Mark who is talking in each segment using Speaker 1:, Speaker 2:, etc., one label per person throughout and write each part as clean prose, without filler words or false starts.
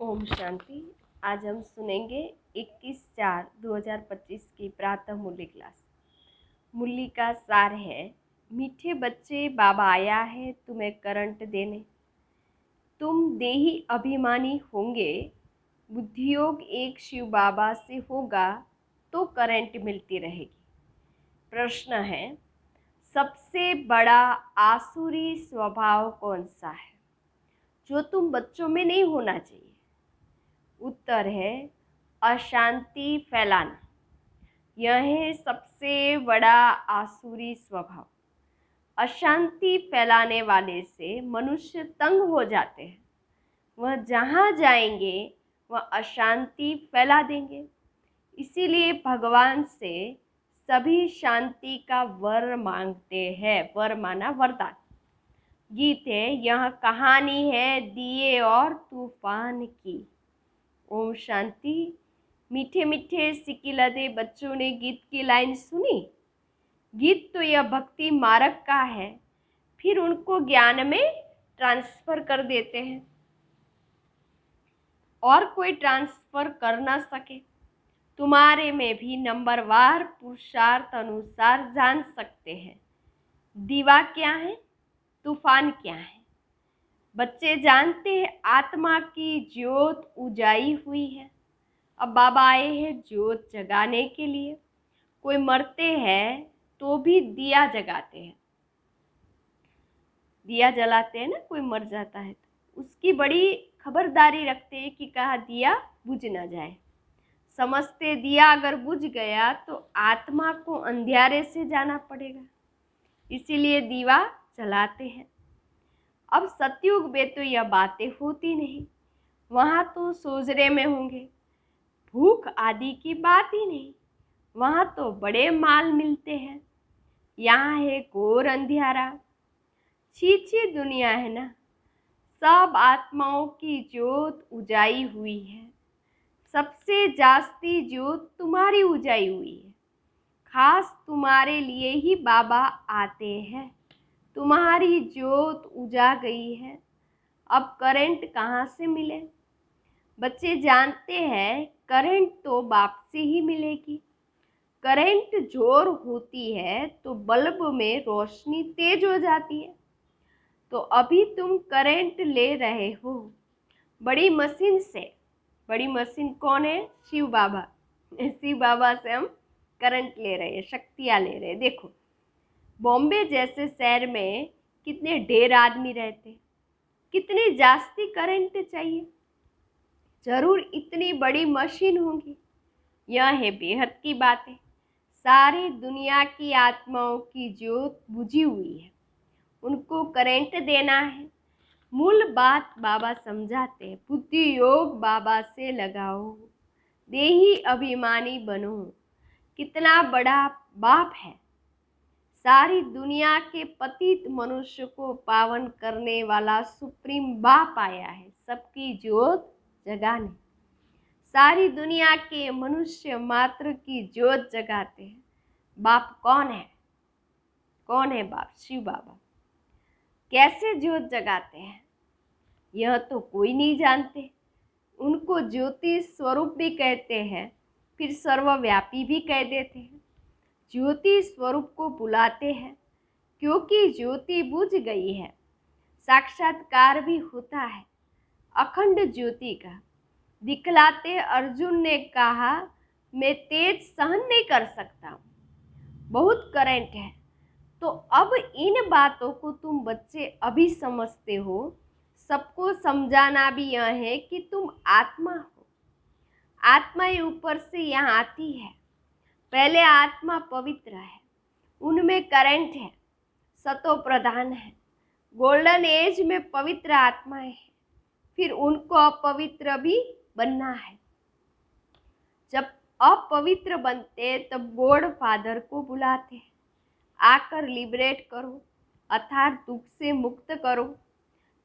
Speaker 1: ओम शांति। आज हम सुनेंगे 21/4/2025 की प्रातः मूल्य क्लास। मूल्य का सार है, मीठे बच्चे बाबा आया है तुम्हें करंट देने। तुम देही अभिमानी होंगे, बुद्धियोग एक शिव बाबा से होगा तो करंट मिलती रहेगी। प्रश्न है, सबसे बड़ा आसुरी स्वभाव कौन सा है जो तुम बच्चों में नहीं होना चाहिए? उत्तर है अशांति फैलाना। यह है सबसे बड़ा आसुरी स्वभाव। अशांति फैलाने वाले से मनुष्य तंग हो जाते हैं। वह जहाँ जाएंगे वह अशांति फैला देंगे। इसीलिए भगवान से सभी शांति का वर मांगते हैं। वर माना वरदान। गीत है, यह कहानी है दिए और तूफान की। ओम शांति। मीठे मीठे सिकिलदे बच्चों ने गीत की लाइन सुनी। गीत तो यह भक्ति मार्ग का है, फिर उनको ज्ञान में ट्रांसफर कर देते हैं और कोई ट्रांसफर कर ना सके। तुम्हारे में भी नंबरवार पुरुषार्थ अनुसार जान सकते हैं दीवा क्या है, तूफान क्या है। बच्चे जानते हैं आत्मा की ज्योत उजाई हुई है। अब बाबा आए हैं ज्योत जगाने के लिए। कोई मरते हैं तो भी दिया जगाते हैं, दिया जलाते हैं ना। कोई मर जाता है तो उसकी बड़ी खबरदारी रखते हैं कि कहा दिया बुझ ना जाए। समझते दिया अगर बुझ गया तो आत्मा को अंधियारे से जाना पड़ेगा, इसीलिए दीवा जलाते हैं। अब सतयुग में तो यह बातें होती नहीं, वहाँ तो सोजरे में होंगे। भूख आदि की बात ही नहीं, वहाँ तो बड़े माल मिलते हैं। यहाँ है घोर अंधियारा, छीछी दुनिया है ना। सब आत्माओं की ज्योत उजाई हुई है। सबसे जास्ती ज्योत तुम्हारी उजाई हुई है। खास तुम्हारे लिए ही बाबा आते हैं। तुम्हारी ज्योत उजा गई है, अब करंट कहाँ से मिले? बच्चे जानते हैं करंट तो बाप से ही मिलेगी। करंट जोर होती है तो बल्ब में रोशनी तेज हो जाती है। तो अभी तुम करंट ले रहे हो बड़ी मशीन से। बड़ी मशीन कौन है? शिव बाबा। शिव बाबा से हम करंट ले रहे हैं, शक्तियाँ ले रहे हैं। देखो, बॉम्बे जैसे शहर में कितने ढेर आदमी रहते, कितनी जास्ती करंट चाहिए। जरूर इतनी बड़ी मशीन होगी। यह है बेहद की बात है। सारी दुनिया की आत्माओं की ज्योत बुझी हुई है, उनको करंट देना है। मूल बात बाबा समझाते हैं, बुद्धि योग बाबा से लगाओ, देही अभिमानी बनो। कितना बड़ा बाप है। सारी दुनिया के पतित मनुष्य को पावन करने वाला सुप्रीम बाप आया है सबकी ज्योत जगाने। सारी दुनिया के मनुष्य मात्र की ज्योत जगाते हैं। बाप कौन है? कौन है बाप? शिव बाबा। कैसे ज्योत जगाते हैं यह तो कोई नहीं जानते। उनको ज्योति स्वरूप भी कहते हैं, फिर सर्वव्यापी भी कह देते हैं। ज्योति स्वरूप को बुलाते हैं क्योंकि ज्योति बुझ गई है। साक्षात्कार भी होता है अखंड ज्योति का। दिखलाते अर्जुन ने कहा, मैं तेज सहन नहीं कर सकता, बहुत करंट है। तो अब इन बातों को तुम बच्चे अभी समझते हो। सबको समझाना भी यह है कि तुम आत्मा हो। आत्मा ही ऊपर से यहाँ आती है। पहले आत्मा पवित्र है, उनमें करंट है, सतो प्रधान है। गोल्डन एज में पवित्र आत्माएं हैं, फिर उनको अपवित्र भी बनना है। जब अपवित्र बनते तब गॉड फादर को बुलाते हैं, आकर लिबरेट करो, अर्थात दुख से मुक्त करो।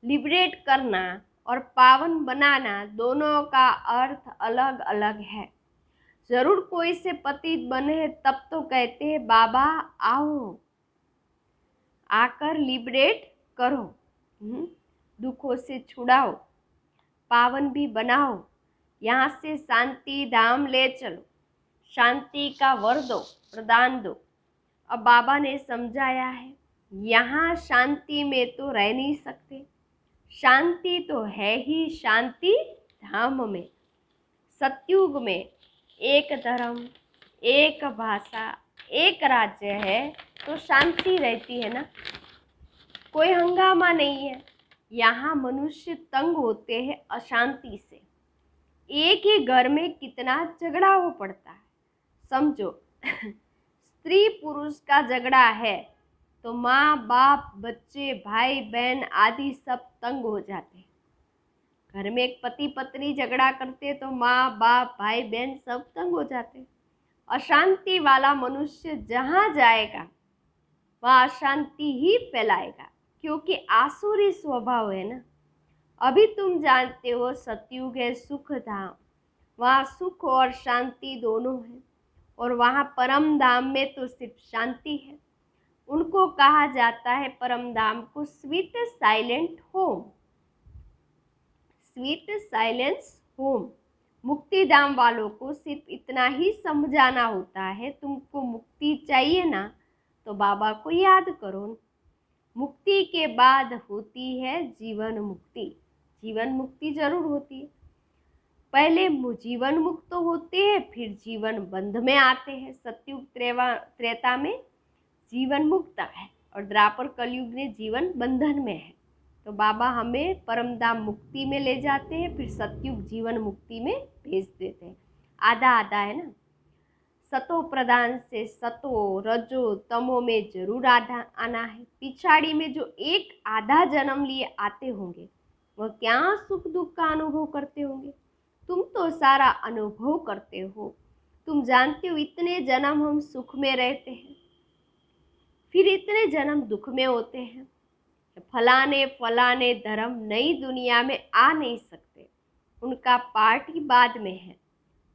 Speaker 1: लिबरेट करना और पावन बनाना दोनों का अर्थ अलग अलग है। जरूर कोई से पतित बने तब तो कहते हैं बाबा आओ, आकर लिबरेट करो, दुखों से छुड़ाओ। पावन भी बनाओ, यहाँ से शांति धाम ले चलो, शांति का वर दो, प्रदान दो। अब बाबा ने समझाया है, यहाँ शांति में तो रह नहीं सकते, शांति तो है ही शांति धाम में। सतयुग में एक धर्म, एक भाषा, एक राज्य है तो शांति रहती है ना, कोई हंगामा नहीं है। यहाँ मनुष्य तंग होते हैं अशांति से। एक ही घर में कितना झगड़ा हो पड़ता है, समझो। स्त्री पुरुष का झगड़ा है तो माँ बाप, बच्चे, भाई बहन आदि सब तंग हो जाते हैं। घर में एक पति पत्नी झगड़ा करते तो माँ बाप, भाई बहन सब तंग हो जाते हैं। अशांति वाला मनुष्य जहाँ जाएगा वहाँ अशांति ही फैलाएगा, क्योंकि आसुरी स्वभाव है ना। अभी तुम जानते हो सतयुग है सुख धाम, वहाँ सुख और शांति दोनों है, और वहाँ परम धाम में तो सिर्फ शांति है। उनको कहा जाता है परम धाम को sweet silent home, sweet silence home. मुक्ति धाम वालों को सिर्फ इतना ही समझाना होता है, तुमको मुक्ति चाहिए ना तो बाबा को याद करो। मुक्ति के बाद होती है जीवन मुक्ति। जीवन मुक्ति जरूर होती है, पहले जीवन मुक्त तो होते हैं, फिर जीवन बंध में आते हैं। सतयुग त्रेता में जीवन मुक्त है और द्वापर कलयुग में जीवन बंधन में है। तो बाबा हमें परमधाम मुक्ति में ले जाते हैं, फिर सतयुग जीवन मुक्ति में भेज देते हैं। आधा आधा है ना। सतो प्रधान से सतो रजो तमो में जरूर आधा आना है। पिछाड़ी में जो एक आधा जन्म लिए आते होंगे वह क्या सुख दुख का अनुभव करते होंगे। तुम तो सारा अनुभव करते हो, तुम जानते हो इतने जन्म हम सुख में रहते हैं, फिर इतने जन्म दुख में होते हैं। फलाने फलाने धर्म नई दुनिया में आ नहीं सकते, उनका पार्ट ही बाद में है,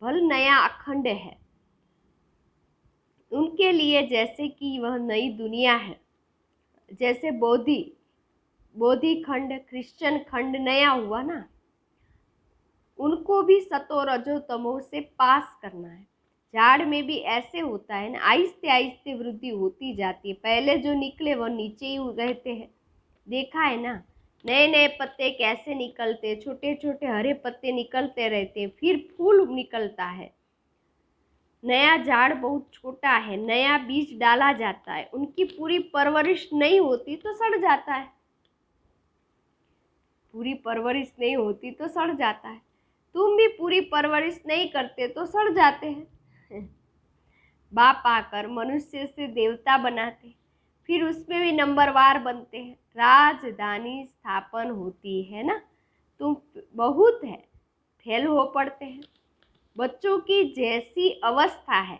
Speaker 1: भल नया अखंड है उनके लिए, जैसे कि वह नई दुनिया है। जैसे बोधि खंड, क्रिश्चियन खंड नया हुआ ना, उनको भी सतो रजो तमो से पास करना है। झाड़ में भी ऐसे होता है ना, आहिस्ते आहिस्ते वृद्धि होती जाती है। पहले जो निकले वो नीचे ही रहते हैं, देखा है ना। नए नए पत्ते कैसे निकलते, छोटे छोटे हरे पत्ते निकलते रहते हैं, फिर फूल निकलता है। नया झाड़ बहुत छोटा है, नया बीज डाला जाता है, उनकी पूरी परवरिश नहीं होती तो सड़ जाता है, पूरी परवरिश नहीं होती तो सड़ जाता है। तुम भी पूरी परवरिश नहीं करते तो सड़ जाते हैं। बाप आकर मनुष्य से देवता बनाते, फिर उसमें भी नंबरवार बनते हैं, राजधानी स्थापन होती है ना। तुम बहुत है, फेल हो पड़ते हैं। बच्चों की जैसी अवस्था है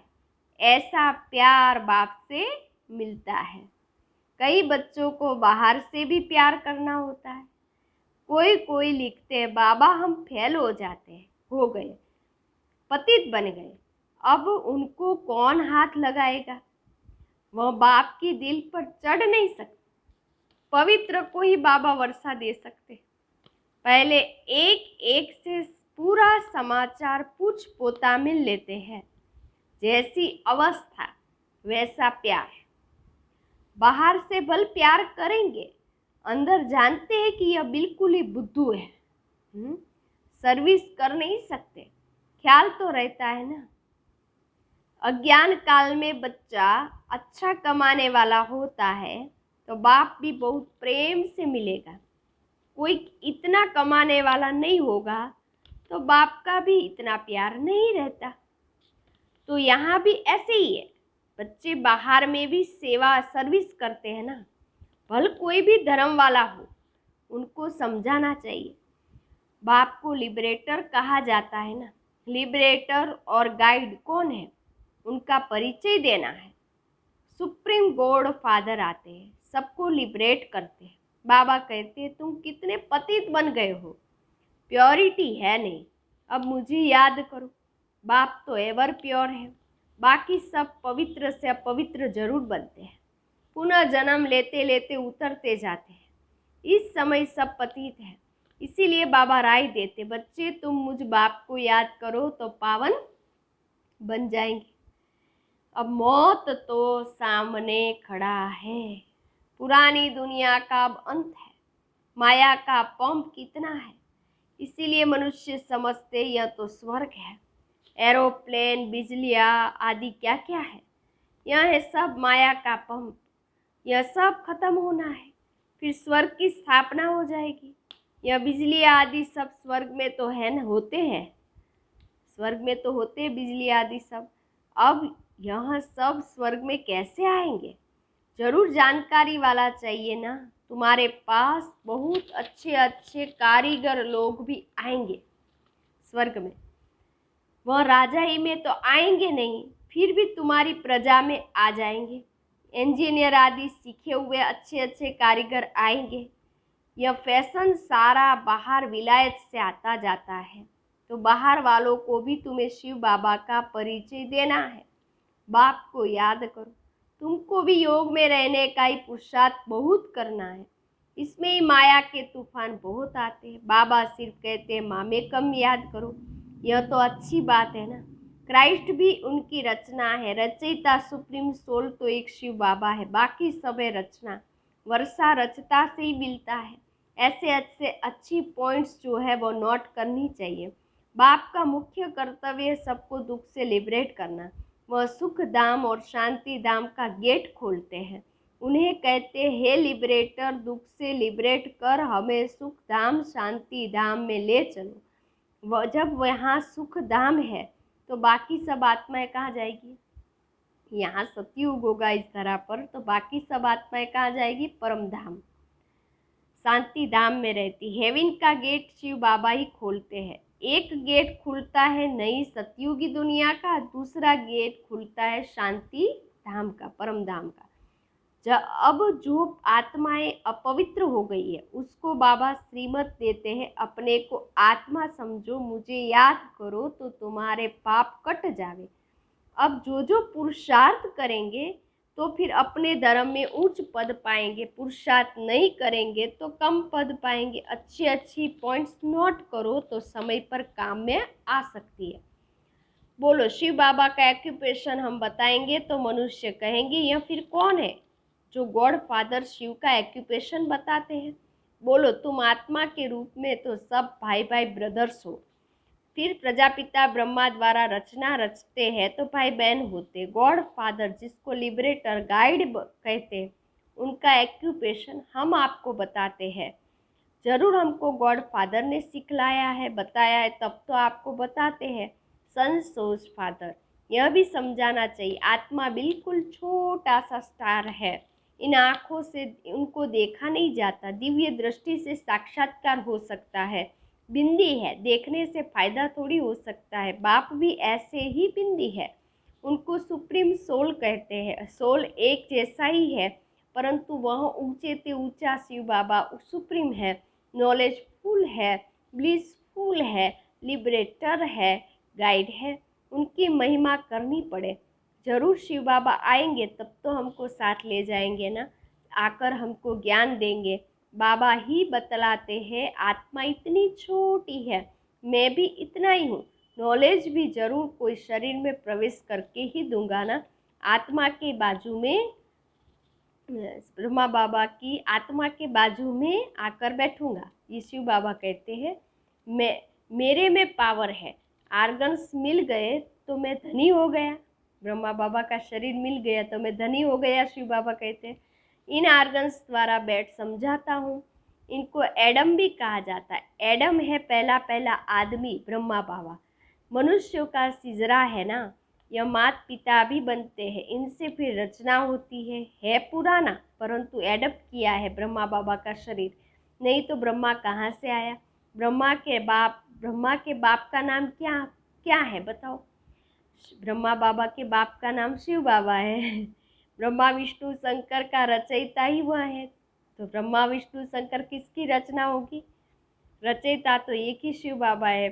Speaker 1: ऐसा प्यार बाप से मिलता है। कई बच्चों को बाहर से भी प्यार करना होता है। कोई लिखते हैं बाबा हम फेल हो जाते हैं, हो गए, पतित बन गए, अब उनको कौन हाथ लगाएगा। वह बाप की दिल पर चढ़ नहीं सकते। पवित्र को ही बाबा वर्षा दे सकते। पहले एक एक से पूरा समाचार पूछ पोता मिल लेते हैं। जैसी अवस्था वैसा प्यार। बाहर से भल प्यार करेंगे, अंदर जानते हैं कि यह बिल्कुल ही बुद्धू है, सर्विस कर नहीं सकते, ख्याल तो रहता है ना। अज्ञान काल में बच्चा अच्छा कमाने वाला होता है तो बाप भी बहुत प्रेम से मिलेगा। कोई इतना कमाने वाला नहीं होगा तो बाप का भी इतना प्यार नहीं रहता। तो यहाँ भी ऐसे ही है, बच्चे बाहर में भी सेवा सर्विस करते हैं ना। भल कोई भी धर्म वाला हो, उनको समझाना चाहिए। बाप को लिबरेटर कहा जाता है ना। लिबरेटर और गाइड कौन है, उनका परिचय देना है। सुप्रीम गॉड फादर आते हैं, सबको लिबरेट करते हैं। बाबा कहते हैं तुम कितने पतित बन गए हो, प्योरिटी है नहीं, अब मुझे याद करो। बाप तो एवर प्योर है, बाकी सब पवित्र से अपवित्र जरूर बनते हैं, पुनः जन्म लेते लेते उतरते जाते हैं। इस समय सब पतित है, इसीलिए बाबा राय देते, बच्चे तुम मुझ बाप को याद करो तो पावन बन जाएंगे। अब मौत तो सामने खड़ा है, पुरानी दुनिया का अब अंत है, माया का पंप कितना है, इसीलिए मनुष्य समझते यह तो स्वर्ग है। एरोप्लेन, बिजलियाँ आदि क्या क्या है, यह है सब माया का पंप। यह सब खत्म होना है, फिर स्वर्ग की स्थापना हो जाएगी। यह बिजली आदि सब स्वर्ग में तो है न, होते हैं, स्वर्ग में तो होते हैं बिजली आदि सब। अब यह सब स्वर्ग में कैसे आएंगे? जरूर जानकारी वाला चाहिए ना। तुम्हारे पास बहुत अच्छे अच्छे कारीगर लोग भी आएंगे स्वर्ग में। वह राजा ही में तो आएंगे नहीं, फिर भी तुम्हारी प्रजा में आ जाएंगे। इंजीनियर आदि सीखे हुए अच्छे अच्छे कारीगर आएंगे। यह फैशन सारा बाहर विलायत से आता जाता है, तो बाहर वालों को भी तुम्हें शिव बाबा का परिचय देना है। बाप को याद करो, तुमको भी योग में रहने का ही पुरुषार्थ बहुत करना है। इसमें ही माया के तूफान बहुत आते हैं। बाबा सिर्फ कहते हैं माँ में कम याद करो, यह तो अच्छी बात है ना। क्राइस्ट भी उनकी रचना है, रचयिता सुप्रीम सोल तो एक शिव बाबा है, बाकी सब है रचना। वर्षा रचता से ही मिलता है। ऐसे अच्छे अच्छी पॉइंट्स जो है वो नोट करनी चाहिए। बाप का मुख्य कर्तव्य है सबको दुख से लिबरेट करना। वह सुख धाम और शांति धाम का गेट खोलते हैं। उन्हें कहते हैं, हे लिबरेटर, दुख से लिबरेट कर हमें सुख धाम शांति धाम में ले चलो। वह जब वहाँ सुख धाम है तो बाकी सब आत्माएं कहाँ जाएगी? यहाँ सतयुग होगा इस धरा पर, तो बाकी सब आत्माएं कहाँ जाएगी? परम धाम शांति धाम में रहती। हेवन का गेट शिव बाबा ही खोलते हैं। एक गेट खुलता है नई सतयुगी दुनिया का, दूसरा गेट खुलता है शांति धाम का, परम धाम का। अब जो आत्माएं अपवित्र हो गई है उसको बाबा श्रीमत देते हैं, अपने को आत्मा समझो, मुझे याद करो तो तुम्हारे पाप कट जावे। अब जो जो पुरुषार्थ करेंगे तो फिर अपने धर्म में उच्च पद पाएंगे, पुरुषार्थ नहीं करेंगे तो कम पद पाएंगे। अच्छी अच्छी पॉइंट्स नोट करो तो समय पर काम में आ सकती है। बोलो, शिव बाबा का एक्यूपेशन हम बताएंगे तो मनुष्य कहेंगे यह फिर कौन है जो गॉड फादर शिव का एक्यूपेशन बताते हैं? बोलो, तुम आत्मा के रूप में तो सब भाई भाई ब्रदर्स हो। फिर प्रजापिता ब्रह्मा द्वारा रचना रचते हैं तो भाई बहन होते। गॉड फादर जिसको लिबरेटर गाइड कहते हैं, उनका एक्यूपेशन हम आपको बताते हैं। जरूर हमको गॉड फादर ने सिखलाया है, बताया है, तब तो आपको बताते हैं। सन सोज फादर, यह भी समझाना चाहिए, आत्मा बिल्कुल छोटा सा स्टार है। इन आँखों से उनको देखा नहीं जाता, दिव्य दृष्टि से साक्षात्कार हो सकता है। बिंदी है, देखने से फायदा थोड़ी हो सकता है। बाप भी ऐसे ही बिंदी है, उनको सुप्रीम सोल कहते हैं। सोल एक जैसा ही है, परंतु वह ऊंचे से ऊंचा शिव बाबा सुप्रीम है, नॉलेजफुल है, ब्लिसफुल है, लिबरेटर है, गाइड है। उनकी महिमा करनी पड़े। जरूर शिव बाबा आएंगे तब तो हमको साथ ले जाएंगे ना, आकर हमको ज्ञान देंगे। बाबा ही बतलाते हैं, आत्मा इतनी छोटी है, मैं भी इतना ही हूँ, नॉलेज भी जरूर कोई शरीर में प्रवेश करके ही दूंगा ना। आत्मा के बाजू में, ब्रह्मा बाबा की आत्मा के बाजू में आकर बैठूंगा, ये शिव बाबा कहते हैं। मेरे में पावर है, आर्गन्स मिल गए तो मैं धनी हो गया। ब्रह्मा बाबा का शरीर मिल गया तो मैं धनी हो गया, शिव बाबा कहते हैं। इन आर्गन्स द्वारा बैठ समझाता हूँ। इनको एडम भी कहा जाता है। एडम है पहला पहला आदमी, ब्रह्मा बाबा। मनुष्यों का सिजरा है ना, यह माता पिता भी बनते हैं, इनसे फिर रचना होती है पुराना, परंतु एडप्ट किया है ब्रह्मा बाबा का शरीर। नहीं तो ब्रह्मा कहाँ से आया? ब्रह्मा के बाप का नाम क्या क्या है बताओ? ब्रह्मा बाबा के बाप का नाम शिव बाबा है। ब्रह्मा विष्णु शंकर का रचयिता ही वह है, तो ब्रह्मा विष्णु शंकर किसकी रचना होगी? रचयिता तो एक ही शिव बाबा है।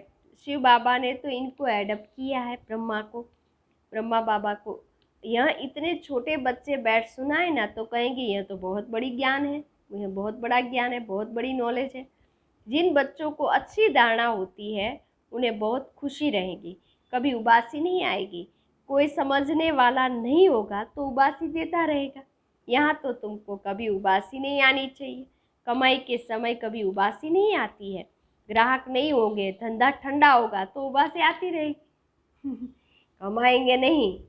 Speaker 1: शिव बाबा ने तो इनको एडप्ट किया है, ब्रह्मा बाबा को। यह इतने छोटे बच्चे बैठ सुनाए ना तो कहेंगे यह तो बहुत बड़ी ज्ञान है, यह बहुत बड़ा ज्ञान है, बहुत बड़ी नॉलेज है। जिन बच्चों को अच्छी धारणा होती है उन्हें बहुत खुशी रहेगी, कभी उबासी नहीं आएगी। कोई समझने वाला नहीं होगा तो उबासी देता रहेगा। यहाँ तो तुमको कभी उबासी नहीं आनी चाहिए। कमाई के समय कभी उबासी नहीं आती है। ग्राहक नहीं होंगे, धंधा ठंडा होगा तो उबासी आती रहेगी। कमाएंगे नहीं,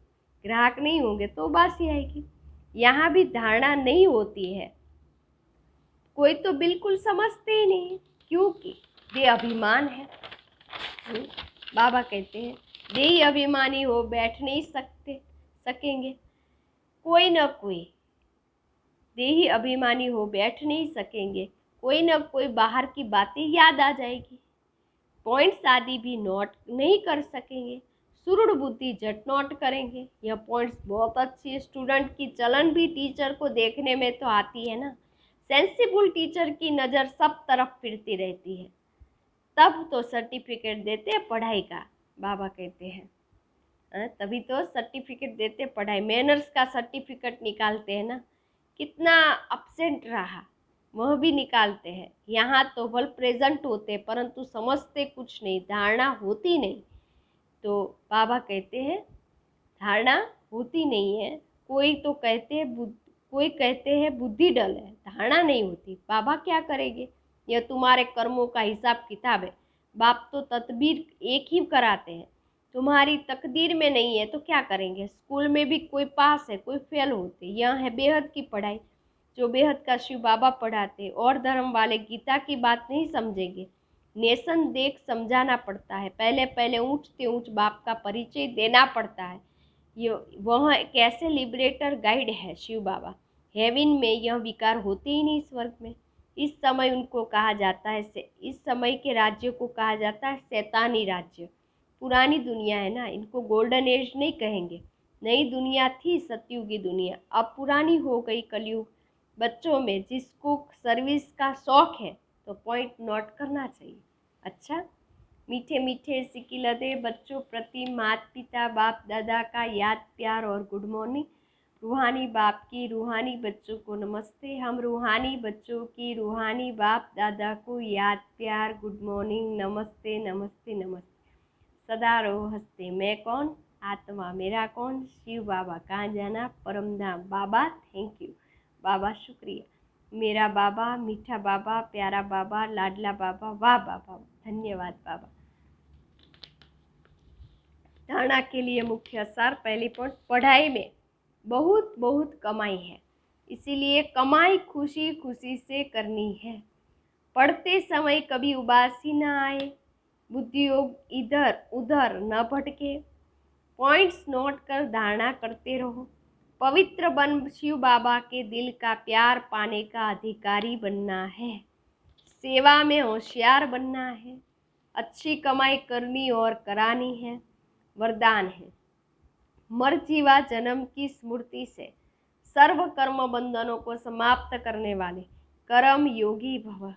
Speaker 1: ग्राहक नहीं होंगे तो उबासी आएगी। यहाँ भी धारणा नहीं होती है। कोई तो बिल्कुल समझते ही नहीं, क्योंकि वे अभिमान है। बाबा कहते हैं देही अभिमानी हो बैठ नहीं सकेंगे। कोई न कोई देही अभिमानी हो बैठ नहीं सकेंगे। कोई न कोई बाहर की बातें याद आ जाएगी। पॉइंट्स आदि भी नोट नहीं कर सकेंगे। सुरुड़ बुद्धि झट नोट करेंगे। यह पॉइंट्स बहुत अच्छी है। स्टूडेंट की चलन भी टीचर को देखने में तो आती है ना। सेंसिबल टीचर की नज़र सब तरफ फिरती रहती है। तब तो सर्टिफिकेट देते हैं पढ़ाई का, बाबा कहते हैं। तभी तो सर्टिफिकेट देते पढ़ाई, मैनर्स का सर्टिफिकेट निकालते हैं ना। कितना अपसेंट रहा वह भी निकालते हैं। यहाँ तो वेल प्रेजेंट होते परंतु समझते कुछ नहीं, धारणा होती नहीं। तो बाबा कहते हैं धारणा होती नहीं है। कोई कहते हैं बुद्धि डल है, धारणा नहीं होती। बाबा क्या करेंगे? यह तुम्हारे कर्मों का हिसाब किताब है। बाप तो तदबीर एक ही कराते हैं। तुम्हारी तकदीर में नहीं है तो क्या करेंगे? स्कूल में भी कोई पास है, कोई फेल होते। यह है बेहद की पढ़ाई, जो बेहद का शिव बाबा पढ़ाते। और धर्म वाले गीता की बात नहीं समझेंगे। नेशन देख समझाना पड़ता है। पहले पहले ऊंच से ऊंच बाप का परिचय देना पड़ता है। ये वह कैसे लिबरेटर गाइड है शिव बाबा। हेवन में यह विकार होते ही नहीं। स्वर्ग में इस समय उनको कहा जाता है इस समय के राज्य को कहा जाता है शैतानी राज्य। पुरानी दुनिया है ना, इनको गोल्डन एज नहीं कहेंगे। नई दुनिया थी सतयुगी दुनिया, अब पुरानी हो गई कलयुग। बच्चों में जिसको सर्विस का शौक है तो पॉइंट नोट करना चाहिए। अच्छा, मीठे मीठे सिकी लदे बच्चों प्रति माता पिता बाप दादा का याद प्यार और गुड मॉर्निंग। रूहानी बाप की रूहानी बच्चों को नमस्ते। हम रूहानी बच्चों की रूहानी बाप दादा को याद प्यार गुड मॉर्निंग, नमस्ते नमस्ते नमस्ते। सदा रहो हंसते। मैं कौन? आत्मा। मेरा कौन? शिव बाबा। कहाँ जाना? परमधाम। बाबा थैंक यू। बाबा शुक्रिया। मेरा बाबा, मीठा बाबा, प्यारा बाबा, लाडला बाबा, वाह बाबा, धन्यवाद बाबा। धारणा के लिए मुख्य सार, पहली पॉइंट, पढ़ाई में बहुत बहुत कमाई है, इसीलिए कमाई खुशी खुशी से करनी है। पढ़ते समय कभी उबासी न आए, बुद्धि योग इधर उधर न भटके। पॉइंट्स नोट कर धारणा करते रहो। पवित्र बन शिव बाबा के दिल का प्यार पाने का अधिकारी बनना है। सेवा में होशियार बनना है। अच्छी कमाई करनी और करानी है। वरदान है, मरजीवा जन्म की स्मृति से सर्व कर्म बंधनों को समाप्त करने वाले कर्म योगी भव।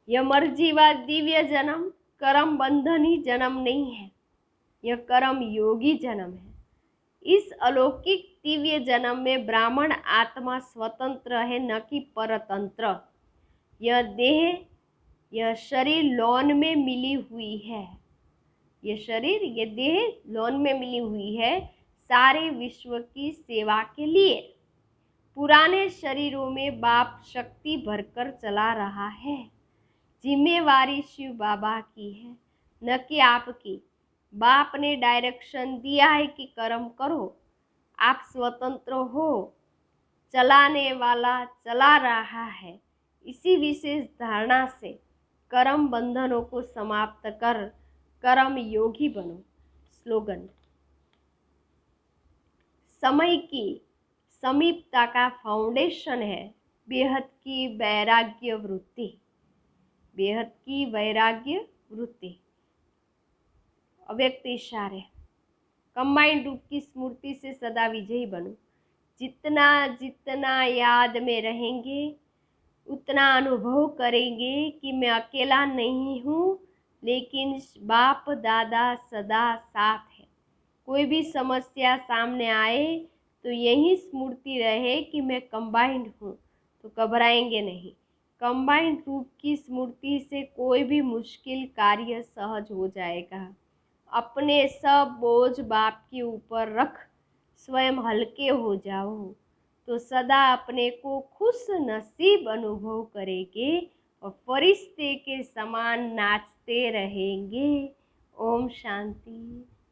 Speaker 1: यह मरजीवा दिव्य जन्म कर्म बंधनी जन्म नहीं है, यह कर्म योगी जन्म है। इस अलौकिक दिव्य जन्म में ब्राह्मण आत्मा स्वतंत्र है, न कि परतंत्र। यह देह, यह शरीर लोन में मिली हुई है। ये शरीर, ये देह लोन में मिली हुई है सारे विश्व की सेवा के लिए। पुराने शरीरों में बाप शक्ति भरकर चला रहा है। जिम्मेवारी शिव बाबा की है, न कि आपकी। बाप ने डायरेक्शन दिया है कि कर्म करो, आप स्वतंत्र हो। चलाने वाला चला रहा है। इसी विशेष धारणा से कर्म बंधनों को समाप्त कर कर्म योगी बनो। स्लोगन, समय की समीपता का फाउंडेशन है बेहद की वैराग्य वृत्ति। बेहद की वैराग्य वृत्ति। अव्यक्त इशारे, कंबाइंड रूप की स्मृति से सदा विजयी बनो। जितना जितना याद में रहेंगे उतना अनुभव करेंगे कि मैं अकेला नहीं हूँ, लेकिन बाप दादा सदा साथ है। कोई भी समस्या सामने आए तो यही स्मृति रहे कि मैं कंबाइंड हूँ, तो घबराएंगे नहीं। कंबाइंड रूप की स्मृति से कोई भी मुश्किल कार्य सहज हो जाएगा। अपने सब बोझ बाप के ऊपर रख स्वयं हल्के हो जाओ तो सदा अपने को खुश नसीब अनुभव करेंगे और फरिश्ते के समान नाचते रहेंगे। ओम शांति।